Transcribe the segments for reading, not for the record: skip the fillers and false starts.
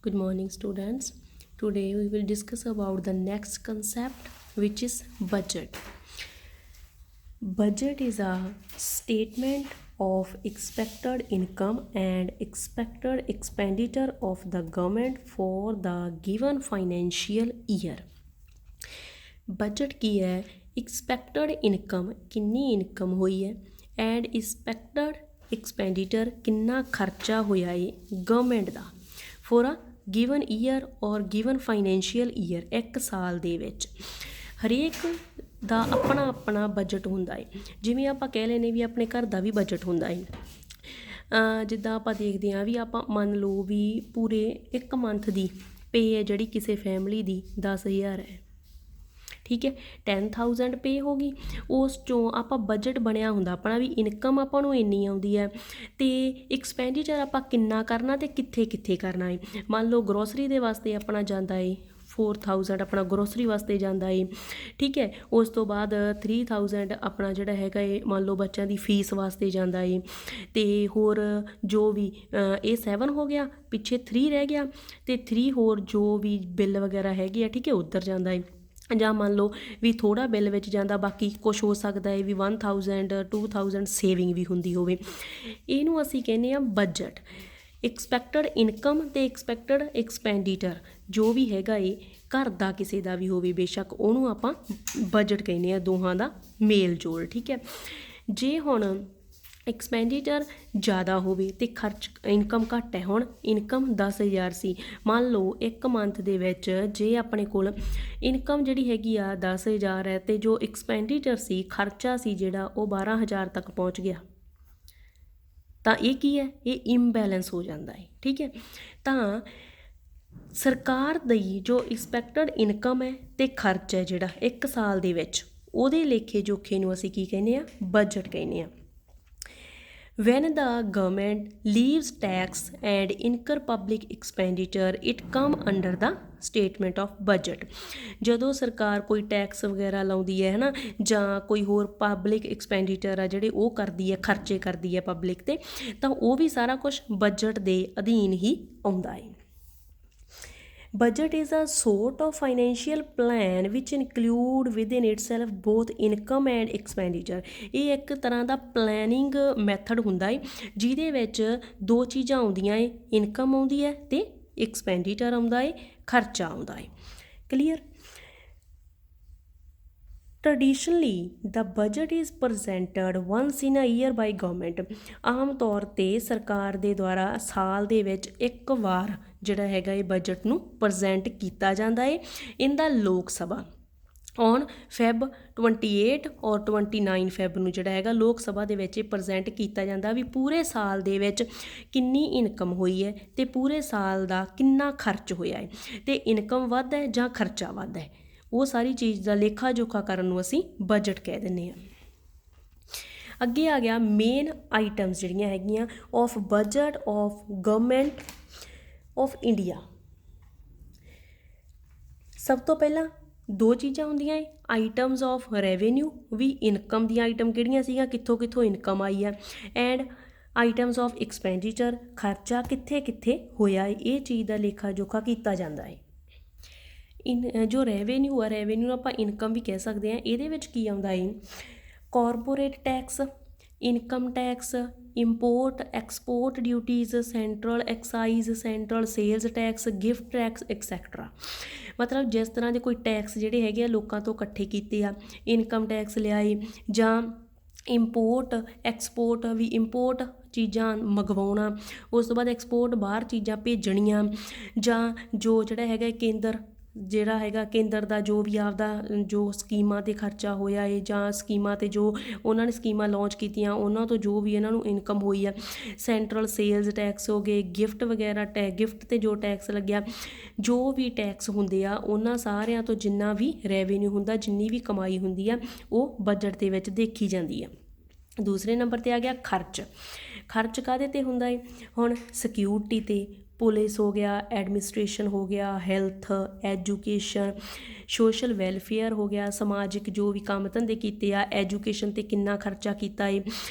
Good morning, students. Today we will discuss about the next concept, which is budget. Budget is a statement of expected income and expected expenditure of the government for the given financial year. Budget ਕੀ ਹੈ? Expected income ਕਿੰਨੀ income ਹੋਈ ਹੈ and expected expenditure ਕਿੰਨਾ ਖਰਚਾ ਹੋਇਆ ਹੈ government the for a given year ਔਰ given financial year ਇੱਕ ਸਾਲ ਦੇ ਵਿੱਚ। ਹਰੇਕ ਦਾ ਆਪਣਾ ਆਪਣਾ ਬਜਟ ਹੁੰਦਾ ਹੈ। ਜਿਵੇਂ ਆਪਾਂ ਕਹਿ ਲੈਂਦੇ ਵੀ ਆਪਣੇ ਘਰ ਦਾ ਵੀ ਬਜਟ ਹੁੰਦਾ ਹੈ। ਜਿੱਦਾਂ ਆਪਾਂ ਦੇਖਦੇ ਹਾਂ ਵੀ ਆਪਾਂ ਮੰਨ ਲਓ ਵੀ ਪੂਰੇ ਇੱਕ ਮੰਥ ਦੀ ਪੇ ਹੈ ਜਿਹੜੀ ਕਿਸੇ ਫੈਮਿਲੀ ਦੀ 10,000 ਹੈ, ਠੀਕ ਹੈ। 10,000 ਪੇ ਹੋ ਗਈ, ਉਸ 'ਚੋਂ ਆਪਾਂ ਬਜਟ ਬਣਿਆ ਹੁੰਦਾ ਆਪਣਾ ਵੀ ਇਨਕਮ ਆਪਾਂ ਨੂੰ ਇੰਨੀ ਆਉਂਦੀ ਹੈ ਅਤੇ ਐਕਸਪੈਂਡੀਚਰ ਆਪਾਂ ਕਿੰਨਾ ਕਰਨਾ ਅਤੇ ਕਿੱਥੇ ਕਿੱਥੇ ਕਰਨਾ ਹੈ। ਮੰਨ ਲਓ ਗਰੋਸਰੀ ਦੇ ਵਾਸਤੇ ਆਪਣਾ ਜਾਂਦਾ ਹੈ 4,000 ਆਪਣਾ ਗਰੋਸਰੀ ਵਾਸਤੇ ਜਾਂਦਾ ਹੈ, ਠੀਕ ਹੈ। ਉਸ ਤੋਂ ਬਾਅਦ 3,000 ਆਪਣਾ ਜਿਹੜਾ ਹੈਗਾ ਹੈ ਮੰਨ ਲਓ ਬੱਚਿਆਂ ਦੀ ਫੀਸ ਵਾਸਤੇ ਜਾਂਦਾ ਹੈ ਅਤੇ ਹੋਰ ਜੋ ਵੀ ਇਹ 7 ਹੋ ਗਿਆ, ਪਿੱਛੇ 3 ਰਹਿ ਗਿਆ ਅਤੇ 3 ਹੋਰ ਜੋ ਵੀ ਬਿੱਲ ਵਗੈਰਾ ਹੈਗੇ ਆ, ਠੀਕ ਹੈ, ਉੱਧਰ ਜਾਂਦਾ ਹੈ। ਜਾਂ ਮੰਨ ਲਓ ਵੀ ਥੋੜ੍ਹਾ ਬਿੱਲ ਵਿੱਚ ਜਾਂਦਾ, ਬਾਕੀ ਕੁਛ ਹੋ ਸਕਦਾ ਹੈ ਵੀ 1,000 2,000 ਸੇਵਿੰਗ ਵੀ ਹੁੰਦੀ ਹੋਵੇ। ਇਹਨੂੰ ਅਸੀਂ ਕਹਿੰਦੇ ਹਾਂ ਬਜਟ। ਐਕਸਪੈਕਟਡ ਇਨਕਮ ਅਤੇ ਐਕਸਪੈਕਟਡ ਐਕਸਪੈਂਡੀਚਰ ਜੋ ਵੀ ਹੈਗਾ ਏ ਘਰ ਦਾ ਕਿਸੇ ਦਾ ਵੀ ਹੋਵੇ ਬੇਸ਼ੱਕ, ਉਹਨੂੰ ਆਪਾਂ ਬਜਟ ਕਹਿੰਦੇ ਹਾਂ, ਦੋਹਾਂ ਦਾ ਮੇਲ ਜੋਲ, ਠੀਕ ਹੈ। ਜੇ ਹੁਣ ਐਕਸਪੈਂਡੀਚਰ ਜ਼ਿਆਦਾ ਹੋਵੇ ਅਤੇ ਖਰਚ ਇਨਕਮ ਘੱਟ ਹੈ, ਹੁਣ ਇਨਕਮ 10,000 ਸੀ, ਮੰਨ ਲਓ ਇੱਕ ਮੰਥ ਦੇ ਵਿੱਚ ਜੇ ਆਪਣੇ ਕੋਲ ਇਨਕਮ ਜਿਹੜੀ ਹੈਗੀ ਆ 10,000 ਹੈ ਅਤੇ ਜੋ ਐਕਸਪੈਂਡੀਚਰ ਸੀ ਖਰਚਾ ਸੀ ਜਿਹੜਾ ਉਹ 12,000 ਤੱਕ ਪਹੁੰਚ ਗਿਆ, ਤਾਂ ਇਹ ਕੀ ਹੈ? ਇਹ ਇੰਬੈਲੈਂਸ ਹੋ ਜਾਂਦਾ ਹੈ, ਠੀਕ ਹੈ। ਤਾਂ ਸਰਕਾਰ ਦੀ ਜੋ ਐਕਸਪੈਕਟਡ ਇਨਕਮ ਹੈ ਅਤੇ ਖਰਚ ਹੈ ਜਿਹੜਾ ਇੱਕ ਸਾਲ ਦੇ ਵਿੱਚ, ਉਹਦੇ ਲੇਖੇ ਜੋਖੇ ਨੂੰ ਅਸੀਂ ਕੀ ਕਹਿੰਦੇ ਹਾਂ? ਬਜਟ ਕਹਿੰਦੇ ਹਾਂ। When the government leaves tax and incur public expenditure, it come under the statement of budget. ਜਦੋਂ ਸਰਕਾਰ ਕੋਈ ਟੈਕਸ ਵਗੈਰਾ ਲਾਉਂਦੀ ਹੈ ਨਾ, ਜਾਂ ਕੋਈ ਹੋਰ ਪਬਲਿਕ ਐਕਸਪੈਂਡੀਚਰ ਆ ਜਿਹੜੇ ਉਹ ਕਰਦੀ ਹੈ, ਖਰਚੇ ਕਰਦੀ ਹੈ ਪਬਲਿਕ 'ਤੇ, ਤਾਂ ਉਹ ਵੀ ਸਾਰਾ ਕੁਛ ਬਜਟ ਦੇ ਅਧੀਨ ਹੀ ਆਉਂਦਾ ਹੈ। Budget is a sort of financial plan which include within itself both income and expenditure. ਇਹ ਇੱਕ ਤਰ੍ਹਾਂ ਦਾ ਪਲੈਨਿੰਗ ਮੈਥਡ ਹੁੰਦਾ ਹੈ ਜਿਹਦੇ ਵਿੱਚ ਦੋ ਚੀਜ਼ਾਂ ਆਉਂਦੀਆਂ ਹੈ, ਇਨਕਮ ਆਉਂਦੀ ਹੈ ਅਤੇ ਐਕਸਪੈਂਡੀਚਰ ਆਉਂਦਾ ਹੈ, ਖਰਚਾ ਆਉਂਦਾ ਹੈ। Clear? Traditionally, the budget is presented once in a year by government. ਆਮ ਤੌਰ 'ਤੇ ਸਰਕਾਰ ਦੇ ਦੁਆਰਾ ਸਾਲ ਦੇ ਵਿੱਚ ਇੱਕ ਵਾਰ ਜਿਹੜਾ ਹੈਗਾ ਇਹ ਬਜਟ ਨੂੰ ਪ੍ਰਜੈਂਟ ਕੀਤਾ ਜਾਂਦਾ ਹੈ ਇਨ ਦਾ ਲੋਕ ਸਭਾ ਔਨ Feb 28 ਔਰ 29 Feb ਨੂੰ ਜਿਹੜਾ ਹੈਗਾ ਲੋਕ ਸਭਾ ਦੇ ਵਿੱਚ ਇਹ ਪ੍ਰਜੈਂਟ ਕੀਤਾ ਜਾਂਦਾ ਵੀ ਪੂਰੇ ਸਾਲ ਦੇ ਵਿੱਚ ਕਿੰਨੀ ਇਨਕਮ ਹੋਈ ਹੈ ਅਤੇ ਪੂਰੇ ਸਾਲ ਦਾ ਕਿੰਨਾ ਖਰਚ ਹੋਇਆ ਹੈ ਅਤੇ ਇਨਕਮ ਵੱਧ ਹੈ ਜਾਂ ਖਰਚਾ ਵੱਧ ਹੈ, ਉਹ ਸਾਰੀ ਚੀਜ਼ ਦਾ ਲੇਖਾ ਜੋਖਾ ਕਰਨ ਨੂੰ ਅਸੀਂ ਬਜਟ ਕਹਿ ਦਿੰਦੇ ਹਾਂ। ਅੱਗੇ ਆ ਗਿਆ ਮੇਨ ਆਈਟਮਸ ਜਿਹੜੀਆਂ ਹੈਗੀਆਂ of budget of government of India. ਸਭ ਤੋਂ ਪਹਿਲਾਂ ਦੋ ਚੀਜ਼ਾਂ ਹੁੰਦੀਆਂ ਹੈ, ਆਈਟਮਸ ਆਫ ਰੈਵਨਿਊ ਵੀ ਇਨਕਮ ਦੀਆਂ ਆਈਟਮ ਕਿਹੜੀਆਂ ਸੀਗੀਆਂ, ਕਿੱਥੋਂ ਕਿੱਥੋਂ ਇਨਕਮ ਆਈ ਹੈ, ਐਂਡ ਆਈਟਮਸ ਆਫ ਐਕਸਪੈਂਡੀਚਰ ਖਰਚਾ ਕਿੱਥੇ ਕਿੱਥੇ ਹੋਇਆ ਹੈ, ਇਹ ਚੀਜ਼ ਦਾ ਲੇਖਾ ਜੋਖਾ ਕੀਤਾ ਜਾਂਦਾ ਹੈ। ਜੋ ਰੈਵਨਿਊ ਆ, ਰੈਵਨਿਊ ਨੂੰ ਆਪਾਂ ਇਨਕਮ ਵੀ ਕਹਿ ਸਕਦੇ ਹਾਂ। ਇਹਦੇ ਵਿੱਚ ਕੀ ਆਉਂਦਾ ਹੈ? Corporate tax, income tax, import export duties, central excise, central sales tax, gift tax etcetera. ਮਤਲਬ ਜਿਸ ਤਰ੍ਹਾਂ ਦੇ ਕੋਈ ਟੈਕਸ ਜਿਹੜੇ ਹੈਗੇ ਆ ਲੋਕਾਂ ਤੋਂ ਇਕੱਠੇ ਕੀਤੇ ਆ, ਇਨਕਮ ਟੈਕਸ ਲਿਆਏ, ਜਾਂ ਇੰਪੋਰਟ ਐਕਸਪੋਰਟ ਵੀ ਇੰਪੋਰਟ ਚੀਜ਼ਾਂ ਮੰਗਵਾਉਣਾ, ਉਸ ਤੋਂ ਬਾਅਦ ਐਕਸਪੋਰਟ ਬਾਹਰ ਚੀਜ਼ਾਂ ਭੇਜਣੀਆਂ, ਜਾਂ ਜੋ ਜਿਹੜਾ ਹੈਗਾ ਕੇਂਦਰ ਜਿਹੜਾ ਹੈਗਾ ਕੇਂਦਰ ਦਾ ਜੋ ਵੀ ਆਪਦਾ ਜੋ ਸਕੀਮਾਂ 'ਤੇ ਖਰਚਾ ਹੋਇਆ ਹੈ, ਜਾਂ ਸਕੀਮਾਂ 'ਤੇ ਜੋ ਉਹਨਾਂ ਨੇ ਸਕੀਮਾਂ ਲਾਂਚ ਕੀਤੀਆਂ ਉਹਨਾਂ ਤੋਂ ਜੋ ਵੀ ਇਹਨਾਂ ਨੂੰ ਇਨਕਮ ਹੋਈ ਆ, ਸੈਂਟਰਲ ਸੇਲਸ ਟੈਕਸ ਹੋ ਗਏ, ਗਿਫਟ ਵਗੈਰਾ ਗਿਫਟ 'ਤੇ ਜੋ ਟੈਕਸ ਲੱਗਿਆ, ਜੋ ਵੀ ਟੈਕਸ ਹੁੰਦੇ ਆ ਉਹਨਾਂ ਸਾਰਿਆਂ ਤੋਂ ਜਿੰਨਾ ਵੀ ਰੈਵਨਿਊ ਹੁੰਦਾ, ਜਿੰਨੀ ਵੀ ਕਮਾਈ ਹੁੰਦੀ ਆ, ਉਹ ਬਜਟ ਦੇ ਵਿੱਚ ਦੇਖੀ ਜਾਂਦੀ ਆ। ਦੂਸਰੇ ਨੰਬਰ 'ਤੇ ਆ ਗਿਆ ਖਰਚ। ਖਰਚ ਕਾਹਦੇ 'ਤੇ ਹੁੰਦਾ ਹੈ? ਹੁਣ ਸਿਕਿਉਰਿਟੀ 'ਤੇ, ਪੁਲਿਸ ਹੋ ਗਿਆ, ਐਡਮਿਨਿਸਟ੍ਰੇਸ਼ਨ ਹੋ ਗਿਆ, ਹੈਲਥ, ਐਜੂਕੇਸ਼ਨ, ਸੋਸ਼ਲ ਵੈਲਫੇਅਰ ਹੋ ਗਿਆ, ਸਮਾਜਿਕ ਜੋ ਵੀ ਕੰਮ ਧੰਦੇ ਕੀਤੇ ਆ, ਐਜੂਕੇਸ਼ਨ 'ਤੇ ਕਿੰਨਾ ਖਰਚਾ ਕੀਤਾ ਹੈ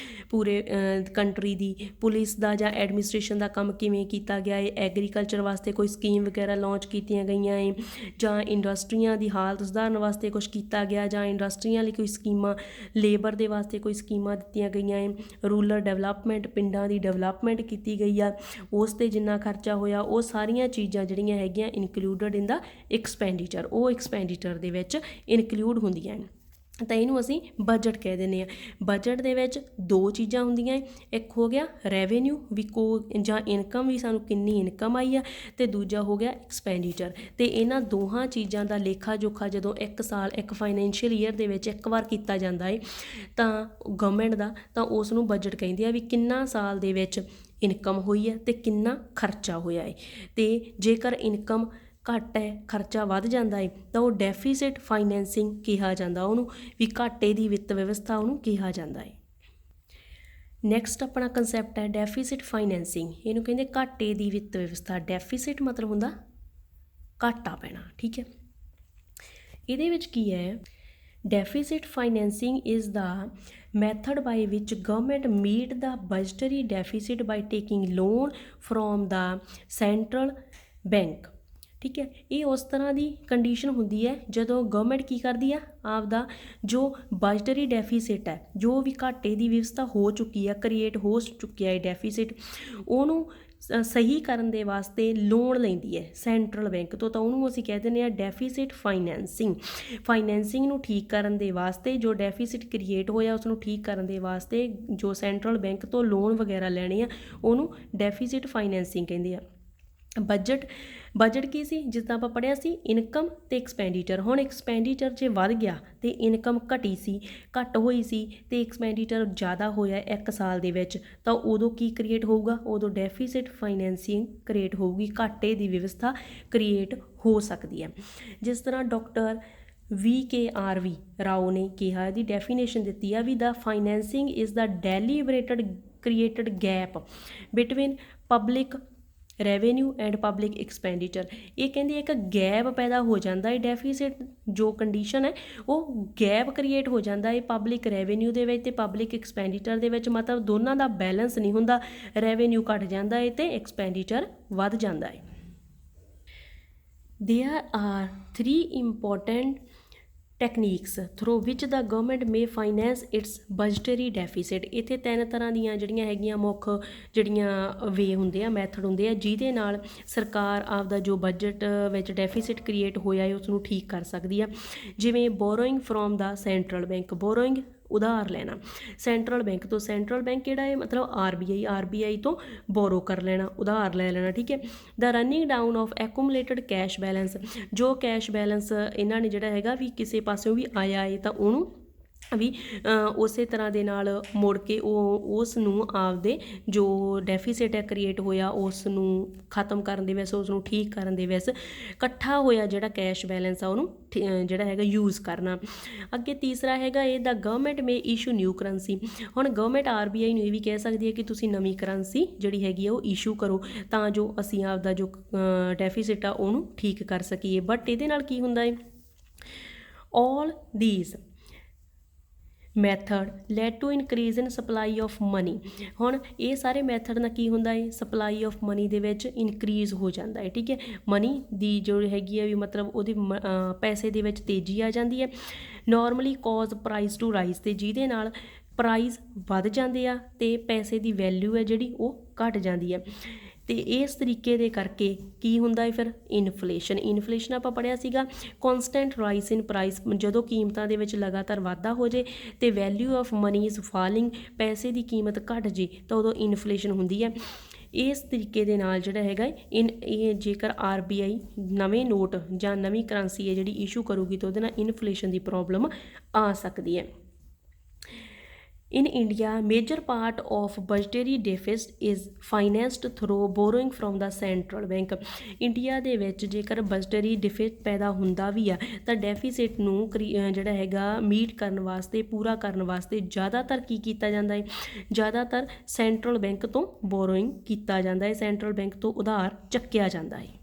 ਪੂਰੇ ਕੰਟਰੀ ਦੀ, ਪੁਲਿਸ ਦਾ ਜਾਂ ਐਡਮਿਨਿਸਟ੍ਰੇਸ਼ਨ ਦਾ ਕੰਮ ਕਿਵੇਂ ਕੀਤਾ ਗਿਆ ਹੈ, ਐਗਰੀਕਲਚਰ ਵਾਸਤੇ ਕੋਈ ਸਕੀਮ ਵਗੈਰਾ ਲਾਂਚ ਕੀਤੀਆਂ ਗਈਆਂ ਹੈ, ਜਾਂ ਇੰਡਸਟਰੀਆਂ ਦੀ ਹਾਲਤ ਸੁਧਾਰਨ ਵਾਸਤੇ ਕੁਛ ਕੀਤਾ ਗਿਆ, ਜਾਂ ਇੰਡਸਟਰੀਆਂ ਲਈ ਕੋਈ ਸਕੀਮਾਂ, ਲੇਬਰ ਦੇ ਵਾਸਤੇ ਕੋਈ ਸਕੀਮਾਂ ਦਿੱਤੀਆਂ ਗਈਆਂ ਹੈ, ਰੂਰਲ ਡਿਵੈਲਪਮੈਂਟ, ਪਿੰਡਾਂ ਦੀ ਡਿਵੈਲਪਮੈਂਟ ਕੀਤੀ ਗਈ ਆ, ਉਸ 'ਤੇ ਜਿੰਨਾ ਖਰਚਾ ਹੋਇਆ, ਉਹ ਸਾਰੀਆਂ ਚੀਜ਼ਾਂ ਜਿਹੜੀਆਂ ਹੈਗੀਆਂ ਇਨਕਲੂਡਡ ਇਨ ਦਾ ਐਕਸਪੈਂਡੀਚਰ, ਉਹ ਐਕਸਪੈਂਡੀਚਰ ਦੇ ਵਿੱਚ ਇਨਕਲੂਡ ਹੁੰਦੀਆਂ ਹਨ। ਤਾਂ ਇਹਨੂੰ ਅਸੀਂ ਬਜਟ ਕਹਿ ਦਿੰਦੇ ਹਾਂ। ਬਜਟ ਦੇ ਵਿੱਚ ਦੋ ਚੀਜ਼ਾਂ ਹੁੰਦੀਆਂ, ਇੱਕ ਹੋ ਗਿਆ ਰੈਵਨਿਊ ਵੀ ਜਾਂ ਇਨਕਮ ਵੀ ਸਾਨੂੰ ਕਿੰਨੀ ਇਨਕਮ ਆਈ ਆ, ਅਤੇ ਦੂਜਾ ਹੋ ਗਿਆ ਐਕਸਪੈਂਡੀਚਰ। ਅਤੇ ਇਹਨਾਂ ਦੋਹਾਂ ਚੀਜ਼ਾਂ ਦਾ ਲੇਖਾ ਜੋਖਾ ਜਦੋਂ ਇੱਕ ਸਾਲ, ਇੱਕ ਫਾਈਨੈਂਸ਼ੀਅਲ ਈਅਰ ਦੇ ਵਿੱਚ ਇੱਕ ਵਾਰ ਕੀਤਾ ਜਾਂਦਾ ਹੈ ਤਾਂ ਗਵਰਨਮੈਂਟ ਦਾ, ਤਾਂ ਉਸ ਨੂੰ ਬਜਟ ਕਹਿੰਦੇ ਆ ਵੀ ਕਿੰਨਾ ਸਾਲ ਦੇ ਵਿੱਚ ਇਨਕਮ ਹੋਈ ਹੈ ਅਤੇ ਕਿੰਨਾ ਖਰਚਾ ਹੋਇਆ ਹੈ। ਅਤੇ ਜੇਕਰ ਇਨਕਮ ਘੱਟ ਹੈ, ਖਰਚਾ ਵੱਧ ਜਾਂਦਾ ਹੈ, ਤਾਂ ਉਹ ਡੈਫੀਸਿਟ ਫਾਈਨੈਂਸਿੰਗ ਕਿਹਾ ਜਾਂਦਾ, ਉਹਨੂੰ ਵੀ ਘਾਟੇ ਦੀ ਵਿੱਤ ਵਿਵਸਥਾ ਉਹਨੂੰ ਕਿਹਾ ਜਾਂਦਾ ਹੈ। ਨੈਕਸਟ ਆਪਣਾ ਕੰਸੈਪਟ ਹੈ ਡੈਫੀਸਿਟ ਫਾਈਨੈਂਸਿੰਗ। ਇਹਨੂੰ ਕਹਿੰਦੇ ਘਾਟੇ ਦੀ ਵਿੱਤ ਵਿਵਸਥਾ। ਡੈਫੀਸਿਟ ਮਤਲਬ ਹੁੰਦਾ ਘਾਟਾ ਪੈਣਾ, ਠੀਕ ਹੈ। ਇਹਦੇ ਵਿੱਚ ਕੀ ਹੈ, deficit financing is the method by which government meet the budgetary deficit by taking loan from the central bank, ਠੀਕ ਹੈ। ਇਹ ਉਸ ਤਰ੍ਹਾਂ ਦੀ ਕੰਡੀਸ਼ਨ ਹੁੰਦੀ ਹੈ ਜਦੋਂ ਗਵਰਨਮੈਂਟ ਕੀ ਕਰਦੀ ਆ, ਆਪਦਾ ਜੋ ਬਜਟਰੀ ਡੈਫੀਸਿਟ ਹੈ, ਜੋ ਵੀ ਘਾਟੇ ਦੀ ਵਿਵਸਥਾ ਹੋ ਚੁੱਕੀ ਆ, ਕ੍ਰੀਏਟ ਹੋ ਚੁੱਕਿਆ ਹੈ ਡੈਫੀਸਿਟ, ਉਹਨੂੰ ਸਹੀ ਕਰਨ ਦੇ ਵਾਸਤੇ ਲੋਨ ਲੈਂਦੀ ਹੈ ਸੈਂਟਰਲ ਬੈਂਕ ਤੋਂ, ਤਾਂ ਉਹਨੂੰ ਅਸੀਂ ਕਹਿ ਦਿੰਦੇ ਹਾਂ ਡੈਫੀਸਿਟ ਫਾਈਨੈਂਸਿੰਗ। ਫਾਈਨੈਂਸਿੰਗ ਨੂੰ ਠੀਕ ਕਰਨ ਦੇ ਵਾਸਤੇ, ਜੋ ਡੈਫੀਸਿਟ ਕ੍ਰੀਏਟ ਹੋਇਆ ਉਸ ਨੂੰ ਠੀਕ ਕਰਨ ਦੇ ਵਾਸਤੇ ਜੋ ਸੈਂਟਰਲ ਬੈਂਕ ਤੋਂ ਲੋਨ ਵਗੈਰਾ ਲੈਣੇ ਆ, ਉਹਨੂੰ ਡੈਫੀਸਿਟ ਫਾਈਨੈਂਸਿੰਗ ਕਹਿੰਦੇ ਆ। ਬਜਟ ਕੀ ਸੀ, ਜਿੱਦਾਂ ਆਪਾਂ ਪੜ੍ਹਿਆ ਸੀ ਇਨਕਮ ਅਤੇ ਐਕਸਪੈਂਡੀਚਰ। ਹੁਣ ਐਕਸਪੈਂਡੀਚਰ ਜੇ ਵੱਧ ਗਿਆ ਅਤੇ ਇਨਕਮ ਘੱਟ ਹੋਈ ਸੀ ਅਤੇ ਐਕਸਪੈਂਡੀਚਰ ਜ਼ਿਆਦਾ ਹੋਇਆ ਇੱਕ ਸਾਲ ਦੇ ਵਿੱਚ, ਤਾਂ ਉਦੋਂ ਕੀ ਕ੍ਰੀਏਟ ਹੋਊਗਾ, ਉਦੋਂ ਡੈਫੀਸਿਟ ਫਾਈਨੈਂਸਿੰਗ ਕ੍ਰੀਏਟ ਹੋਊਗੀ, ਘਾਟੇ ਦੀ ਵਿਵਸਥਾ ਕ੍ਰੀਏਟ ਹੋ ਸਕਦੀ ਹੈ। ਜਿਸ ਤਰ੍ਹਾਂ ਡਾਕਟਰ VKRV ਰਾਓ ਨੇ ਕਿਹਾ, ਇਹਦੀ ਡੈਫੀਨੇਸ਼ਨ ਦਿੱਤੀ ਆ ਵੀ the financing is the deliberated created gap between public revenue and public expenditure. ਇਹ ਕਹਿੰਦੀ ਇੱਕ ਗੈਪ ਪੈਦਾ ਹੋ ਜਾਂਦਾ ਹੈ, ਡੈਫੀਸਿਟ ਜੋ ਕੰਡੀਸ਼ਨ ਹੈ ਉਹ ਗੈਪ ਕ੍ਰੀਏਟ ਹੋ ਜਾਂਦਾ ਹੈ ਪਬਲਿਕ ਰੈਵਨਿਊ ਦੇ ਵਿੱਚ ਅਤੇ ਪਬਲਿਕ ਐਕਸਪੈਂਡੀਚਰ ਦੇ ਵਿੱਚ, ਮਤਲਬ ਦੋਨਾਂ ਦਾ ਬੈਲੈਂਸ ਨਹੀਂ ਹੁੰਦਾ, ਰੈਵਨਿਊ ਘੱਟ ਜਾਂਦਾ ਹੈ ਅਤੇ ਐਕਸਪੈਂਡੀਚਰ ਵੱਧ ਜਾਂਦਾ ਹੈ। There are 3 important techniques through which the government may finance its budgetary deficit। ਇੱਥੇ 3 ਤਰ੍ਹਾਂ ਦੀਆਂ ਜਿਹੜੀਆਂ ਹੈਗੀਆਂ ਮੁੱਖ ਜਿਹੜੀਆਂ ਵੇ ਹੁੰਦੇ ਆ, ਮੈਥਡ ਹੁੰਦੇ ਆ, ਜਿਹਦੇ ਨਾਲ ਸਰਕਾਰ ਆਪਦਾ ਜੋ ਬਜਟ ਵਿੱਚ ਡੈਫੀਸਿਟ ਕ੍ਰੀਏਟ ਹੋਇਆ ਹੈ ਉਸ ਨੂੰ ਠੀਕ ਕਰ ਸਕਦੀ ਆ। ਜਿਵੇਂ ਬੋਰੋਇੰਗ ਫਰੋਮ ਦਾ ਸੈਂਟਰਲ ਬੈਂਕ, ਬੋਰੋਇੰਗ ਉਧਾਰ ਲੈਣਾ ਸੈਂਟਰਲ ਬੈਂਕ ਤੋਂ। ਸੈਂਟਰਲ ਬੈਂਕ ਕਿਹੜਾ ਹੈ, ਮਤਲਬ RBI ਤੋਂ ਬੋਰੋ ਕਰ ਲੈਣਾ, ਉਧਾਰ ਲੈ ਲੈਣਾ, ਠੀਕ ਹੈ। The running down of accumulated cash balance, ਜੋ ਕੈਸ਼ ਬੈਲੈਂਸ ਇਹਨਾਂ ਨੇ ਜਿਹੜਾ ਹੈਗਾ ਵੀ ਕਿਸੇ ਪਾਸਿਓਂ ਵੀ ਆਇਆ ਹੈ ਤਾਂ ਉਹਨੂੰ ਵੀ ਉਸੇ ਤਰ੍ਹਾਂ ਦੇ ਨਾਲ ਮੁੜ ਕੇ ਉਸ ਨੂੰ ਆਪਦੇ ਜੋ ਡੈਫੀਸਿਟ ਹੈ ਕ੍ਰੀਏਟ ਹੋਇਆ ਉਸ ਨੂੰ ਖ਼ਤਮ ਕਰਨ ਦੇ ਵਿੱਚ, ਉਸ ਨੂੰ ਠੀਕ ਕਰਨ ਦੇ ਵਿੱਚ ਇਕੱਠਾ ਹੋਇਆ ਜਿਹੜਾ ਕੈਸ਼ ਬੈਲੈਂਸ ਆ ਉਹਨੂੰ ਜਿਹੜਾ ਹੈਗਾ ਯੂਜ਼ ਕਰਨਾ। ਅੱਗੇ ਤੀਸਰਾ ਹੈਗਾ ਇਹ ਦਾ ਗਵਰਨਮੈਂਟ ਮੇ ਇਸ਼ੂ ਨਿਊ ਕਰੰਸੀ। ਹੁਣ ਗਵਰਨਮੈਂਟ RBI ਨੂੰ ਇਹ ਵੀ ਕਹਿ ਸਕਦੀ ਹੈ ਕਿ ਤੁਸੀਂ ਨਵੀਂ ਕਰੰਸੀ ਜਿਹੜੀ ਹੈਗੀ ਆ ਉਹ ਇਸ਼ੂ ਕਰੋ ਤਾਂ ਜੋ ਅਸੀਂ ਆਪਦਾ ਜੋ ਡੈਫੀਸਿਟ ਆ ਉਹਨੂੰ ਠੀਕ ਕਰ ਸਕੀਏ। ਬਟ ਇਹਦੇ ਨਾਲ ਕੀ ਹੁੰਦਾ ਹੈ, all these method lead to increase in supply of money. ਹੁਣ ਇਹ ਸਾਰੇ ਮੈਥਡ ਨਾਲ ਕੀ ਹੁੰਦਾ ਹੈ, ਸਪਲਾਈ ਆਫ ਮਨੀ ਦੇ ਵਿੱਚ ਇਨਕਰੀਜ਼ ਹੋ ਜਾਂਦਾ ਹੈ, ਠੀਕ ਹੈ। ਮਨੀ ਦੀ ਜੋ ਹੈਗੀ ਹੈ ਵੀ ਮਤਲਬ ਉਹਦੇ ਪੈਸੇ ਦੇ ਵਿੱਚ ਤੇਜ਼ੀ ਆ ਜਾਂਦੀ ਹੈ। Normally cause price to rise, ਅਤੇ ਜਿਹਦੇ ਨਾਲ ਪ੍ਰਾਈਸ ਵੱਧ ਜਾਂਦੇ ਆ ਅਤੇ ਪੈਸੇ ਦੀ ਵੈਲਿਊ ਹੈ ਜਿਹੜੀ ਉਹ ਘੱਟ ਜਾਂਦੀ ਹੈ। ਅਤੇ ਇਸ ਤਰੀਕੇ ਦੇ ਕਰਕੇ ਕੀ ਹੁੰਦਾ ਹੈ ਫਿਰ, ਇਨਫਲੇਸ਼ਨ ਆਪਾਂ ਪੜ੍ਹਿਆ ਸੀਗਾ, ਕੌਨਸਟੈਂਟ ਰਾਈਸ ਇਨ ਪ੍ਰਾਈਸ, ਜਦੋਂ ਕੀਮਤਾਂ ਦੇ ਵਿੱਚ ਲਗਾਤਾਰ ਵਾਧਾ ਹੋ ਜੇ ਅਤੇ value of money is falling, ਪੈਸੇ ਦੀ ਕੀਮਤ ਘੱਟ ਜੇ ਤਾਂ ਉਦੋਂ ਇਨਫਲੇਸ਼ਨ ਹੁੰਦੀ ਹੈ। ਇਸ ਤਰੀਕੇ ਦੇ ਨਾਲ ਜਿਹੜਾ ਹੈਗਾ ਇਹ ਜੇਕਰ RBI ਨਵੇਂ ਨੋਟ ਜਾਂ ਨਵੀਂ ਕਰੰਸੀ ਹੈ ਜਿਹੜੀ ਇਸ਼ੂ ਕਰੂਗੀ ਤਾਂ ਉਹਦੇ ਨਾਲ ਇਨਫਲੇਸ਼ਨ ਦੀ ਪ੍ਰੋਬਲਮ ਆ ਸਕਦੀ ਹੈ। In India, major part of budgetary deficit is financed through borrowing from the central bank। India ਦੇ ਵਿੱਚ ਜੇਕਰ ਬਜਟਰੀ ਡਿਫਿਟ ਪੈਦਾ ਹੁੰਦਾ ਵੀ ਆ ਤਾਂ ਡੈਫੀਸਿਟ ਨੂੰ ਜਿਹੜਾ ਹੈਗਾ ਮੀਟ ਕਰਨ ਵਾਸਤੇ, ਪੂਰਾ ਕਰਨ ਵਾਸਤੇ ਜ਼ਿਆਦਾਤਰ ਕੀ ਕੀਤਾ ਜਾਂਦਾ ਹੈ, ਜ਼ਿਆਦਾਤਰ ਸੈਂਟਰਲ ਬੈਂਕ ਤੋਂ ਬੋਰੋਇੰਗ ਕੀਤਾ ਜਾਂਦਾ ਹੈ, ਸੈਂਟਰਲ ਬੈਂਕ ਤੋਂ ਉਧਾਰ ਚੱਕਿਆ ਜਾਂਦਾ ਹੈ।